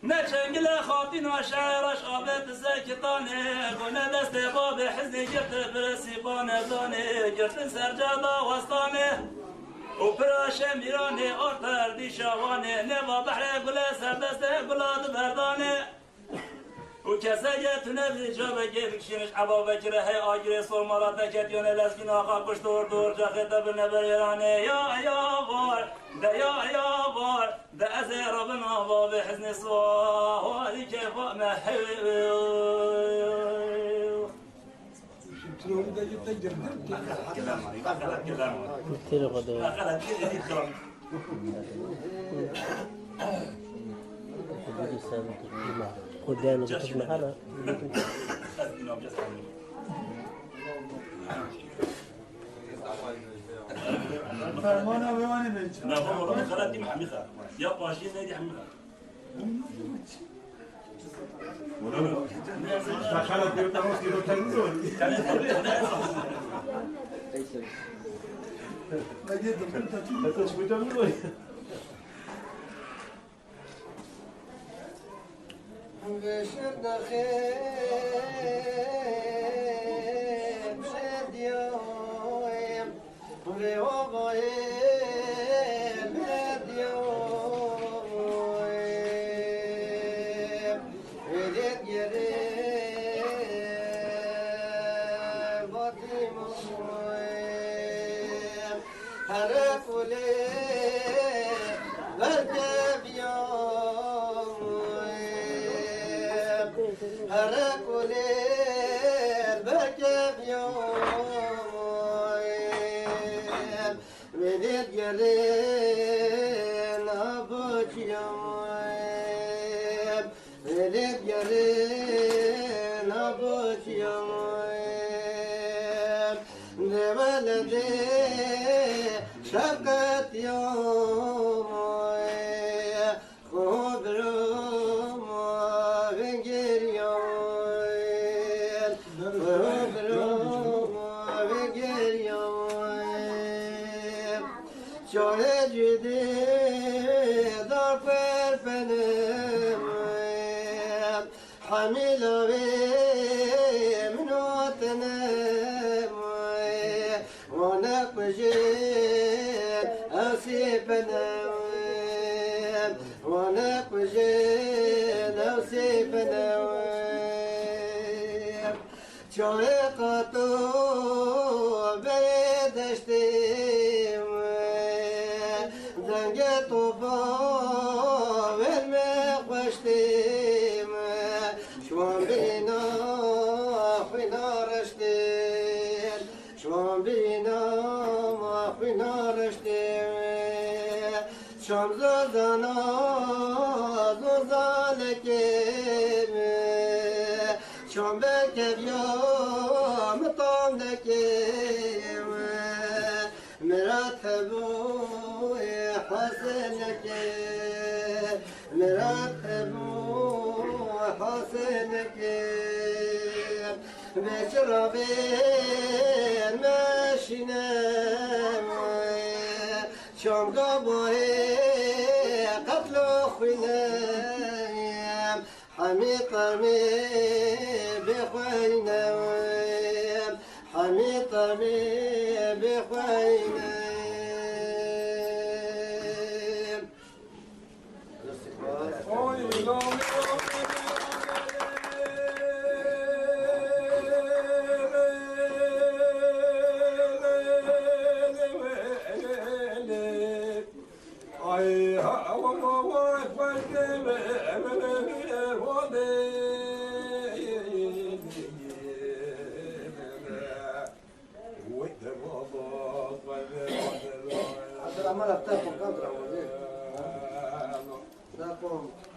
نشنگل خاطینا شعرش آبت زکتانه گونه دست باب حزنی گرت برسیبانه دانه گرت سرجادا وستانه و پراش میرانه آرتر دیشاوانه نوا بحر گل سردست گلاد بردانه و کسایی تونه بیجا بگه بکشینش عبا بکره هی آگیره سرمالات کتیونه لسکین آقا کش دور جاخه تبر نبر ایرانه یا بار ده یا بار ده از ربنا باب حزن سوا وادی که فاهم حبیبی قدامي تسمع أنا فرمانا بيواني بيتش لا والله ربنا خلق دي محميخة يا باشي نادي حميخة دخلت بيوتا موسكي دو تنزول بشد خيم شد يوم ورواقيم بد يوم ودت يريم باطي مويم هرف وليم بركب يوم هركولير بكب يوم ولد يرين أبوك يوم ولد يرين أبوك يوم لولدي شقت يوم حميل من وطنه ونقش وانا قجين او سيفنا چای قطو بردشتیم زنگ توبا ورمه خوشتیم شوان بینا خوینا رشتیم شوان بینا خوینا رشتیم شام زدانا زوزالکیم شام بکبیام طام لکیم مراتبو حسنك مراتبو حسنك بشربين ماشينا شام قبوي قتل خوينا حمي طرمي بخوينا حمي طرمي بخوينا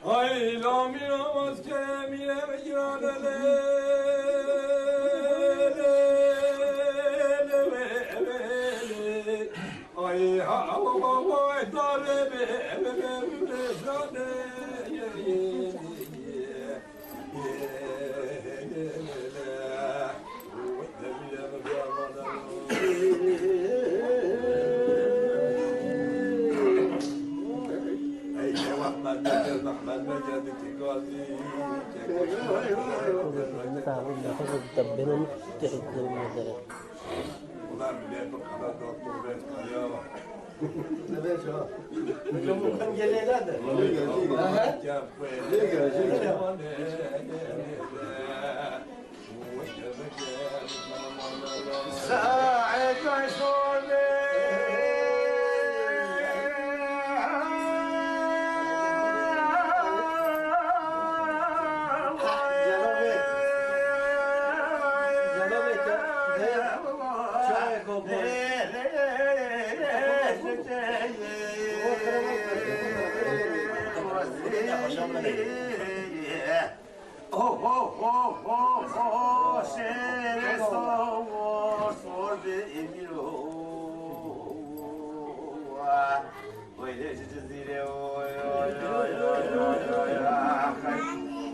Ay la miramaz que mire me girane ay ha ay dare be jane تبنا تركوا مثلا Oye, ese